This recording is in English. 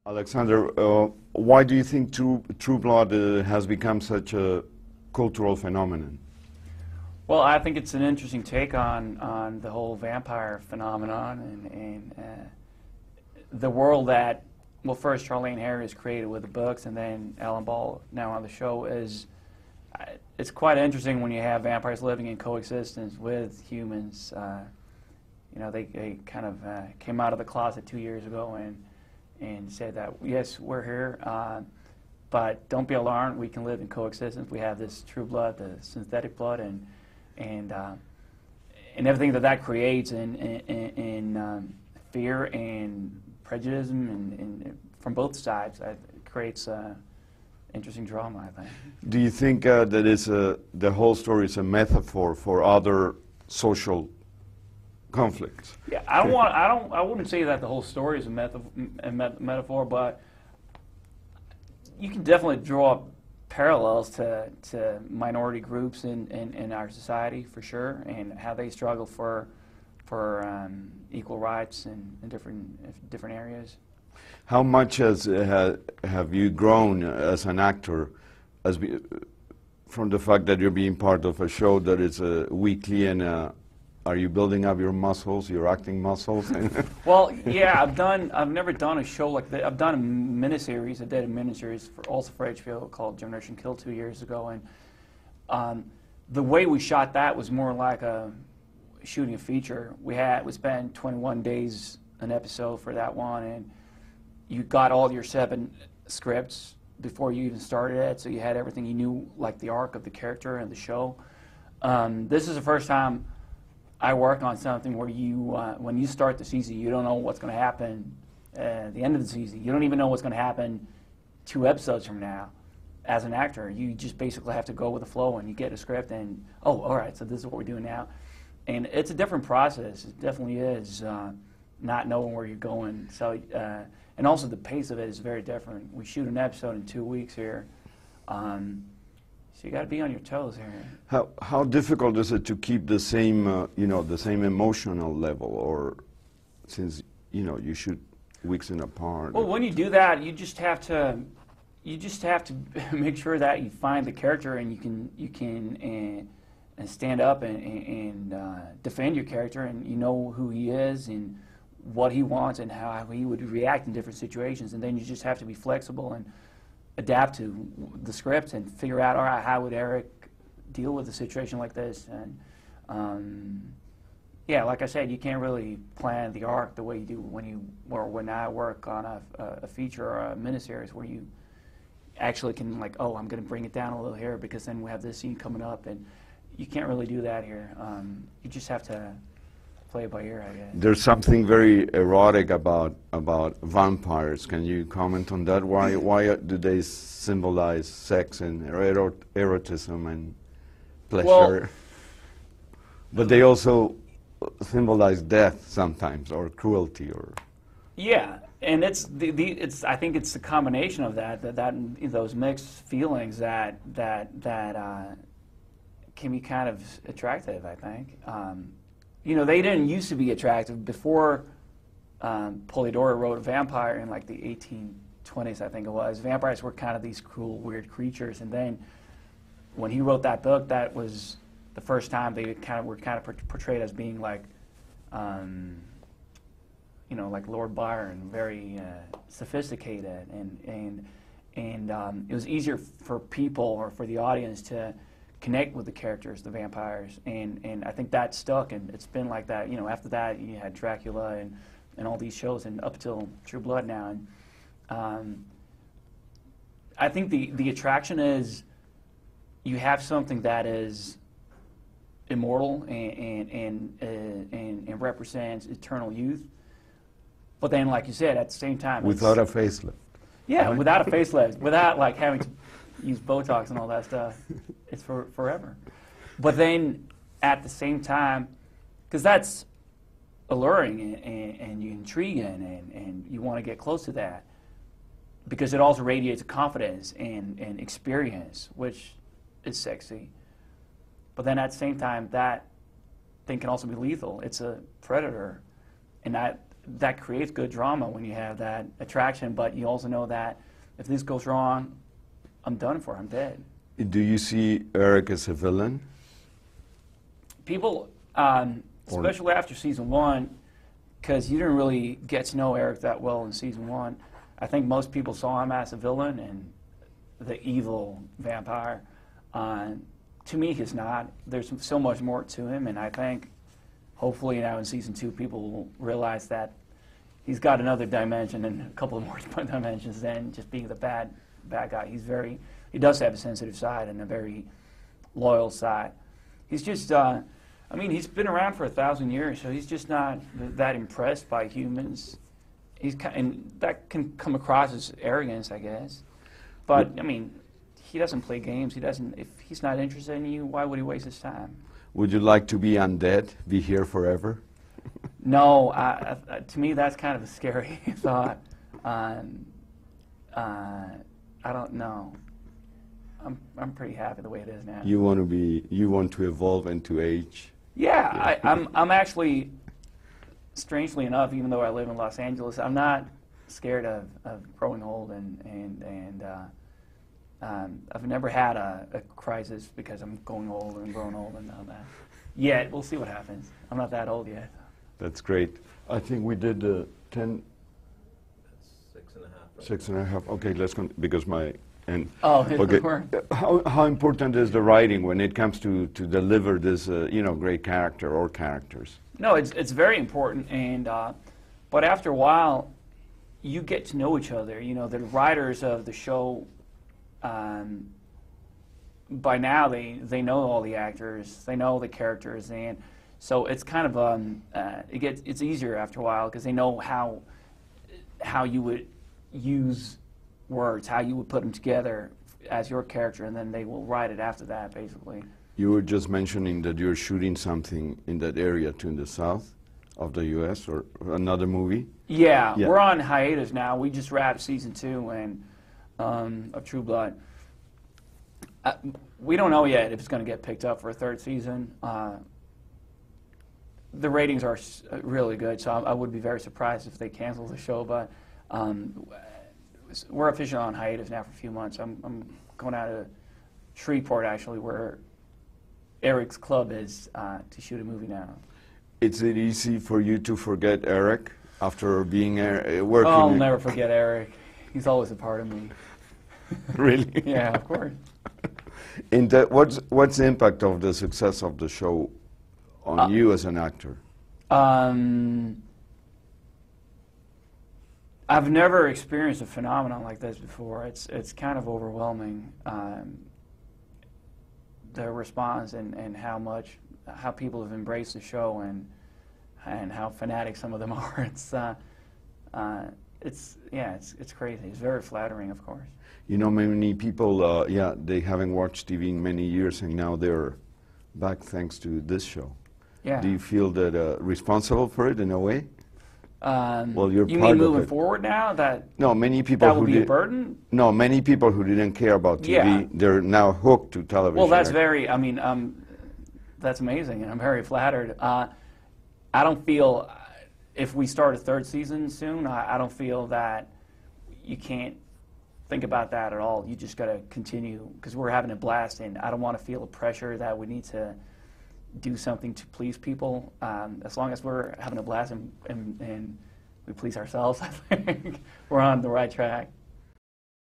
Alexander, why do you think True Blood has become such a cultural phenomenon? Well, I think it's an interesting take on the whole vampire phenomenon and the world that, well, first Charlene Harris created with the books, and then Alan Ball now on the show is. It's quite interesting when you have vampires living in coexistence with humans. You know, they kind of came out of the closet 2 years ago and said that, yes, we're here, but don't be alarmed, we can live in coexistence. We have this true blood, the synthetic blood, and everything that creates in fear and prejudice and from both sides. It creates interesting drama, I think. Do you think that the whole story is a metaphor for other social conflicts? Yeah, I wouldn't say that the whole story is a metaphor, but you can definitely draw parallels to minority groups in our society for sure, and how they struggle for equal rights in different areas. How much have you grown as an actor from the fact that you're being part of a show that is weekly, and are you building up your muscles, your acting muscles? Well, yeah, I've never done a show like that. I've done a miniseries. I did a miniseries also for HBO called Generation Kill 2 years ago, and the way we shot that was more like shooting a feature. We spent 21 days an episode for that one, and you got all your 7 scripts before you even started it, so you had everything. You knew like the arc of the character and the show. This is the first time I work on something where when you start the season, you don't know what's going to happen at the end of the season. You don't even know what's going to happen 2 episodes from now. As an actor, you just basically have to go with the flow, and you get a script, and oh, all right, so this is what we're doing now. And it's a different process. It definitely is, not knowing where you're going. So, and also the pace of it is very different. We shoot an episode in 2 weeks here. So you got to be on your toes here. How difficult is it to keep the same, the same emotional level, or since you shoot weeks in apart? Well, when you do that, you just have to make sure that you find the character, and you can stand up and defend your character, and you know who he is and what he wants and how he would react in different situations, and then you just have to be flexible and adapt to the script and figure out, all right, how would Eric deal with a situation like this? And yeah, like I said, you can't really plan the arc the way you do when I work on a feature or a miniseries, where you actually can, like, oh, I'm going to bring it down a little here because then we have this scene coming up, and you can't really do that here. You just have to play it by ear, I guess. There's something very erotic about vampires. Can you comment on that? Why do they symbolize sex and erotism and pleasure? Well, but they also symbolize death sometimes, or cruelty, or yeah. And I think it's the combination of those mixed feelings that can be kind of attractive, I think. They didn't used to be attractive before Polidori wrote Vampire in like the 1820s, I think it was. Vampires were kind of these cruel, weird creatures, and then when he wrote that book, that was the first time they were portrayed as being like, like Lord Byron, very sophisticated, and it was easier for people or for the audience to connect with the characters, the vampires, and I think that stuck, and it's been like that. After that, you had Dracula and all these shows, and up till True Blood now. And I think the attraction is you have something that is immortal and represents eternal youth, but then, like you said, at the same time, without a facelift. Yeah, without a facelift, without like having to use Botox and all that stuff. It's forever. But then, at the same time, because that's alluring and intriguing, and you want to get close to that, because it also radiates confidence and experience, which is sexy. But then at the same time, that thing can also be lethal. It's a predator, and that creates good drama when you have that attraction. But you also know that if this goes wrong, I'm done for. I'm dead. Do you see Eric as a villain? People, especially after season 1, because you didn't really get to know Eric that well in season 1. I think most people saw him as a villain and the evil vampire. To me, he's not. There's so much more to him, and I think hopefully now in season 2 people will realize that he's got another dimension and a couple of more dimensions than just being the bad guy. He does have a sensitive side and a very loyal side. He's just, I mean, he's been around for 1,000 years, so he's just not that impressed by humans. And that can come across as arrogance, I guess. But, I mean, he doesn't play games. If he's not interested in you, why would he waste his time? Would you like to be undead, be here forever? No, to me that's kind of a scary thought. I don't know. I'm pretty happy the way it is now. You want to evolve into age? Yeah, I'm actually, strangely enough, even though I live in Los Angeles, I'm not scared of growing old, and I've never had a crisis because I'm going old and growing old and all that. Yet, we'll see what happens. I'm not that old yet. That's great. I think we did 10. That's 6.5. Right? 6.5. Okay, let's go because my and. Oh, okay. We're How important is the writing when it comes to deliver this great character or characters? No, it's very important, and but after a while, you get to know each other. You know, the writers of the show. By now, they know all the actors, they know the characters, and so it's kind of it's easier after a while because they know how you would use words, how you would put them together as your character, and then they will write it after that, basically. You were just mentioning that you're shooting something in that area too, in the south of the U.S. or another movie. Yeah, we're on hiatus now. We just wrapped season 2 and of True Blood. We don't know yet if it's going to get picked up for a 3rd season. The ratings are really good, so I would be very surprised if they cancel the show. But we're officially on hiatus now for a few months. I'm going out to Shreveport, actually, where Eric's club is, to shoot a movie now. Is it easy for you to forget Eric after being working? Oh, I'll never forget Eric. He's always a part of me. Really? Yeah, of course. And what's the impact of the success of the show on you as an actor? I've never experienced a phenomenon like this before. It's kind of overwhelming, the response and how people have embraced the show and how fanatic some of them are. It's crazy. It's very flattering, of course. You know, many people, they haven't watched TV in many years, and now they're back thanks to this show. Yeah. Do you feel that responsible for it in a way? Well, you're you part mean of moving it. forward now? No, many people that who would be a burden? No, many people who didn't care about TV, Yeah. they're now hooked to television. Well, that's very. I mean, that's amazing, and I'm very flattered. I don't feel if we start a 3rd season soon, I don't feel that you can't think about that at all. You just got to continue because we're having a blast, and I don't want to feel a pressure that we need to do something to please people. As long as we're having a blast and we please ourselves, I think we're on the right track.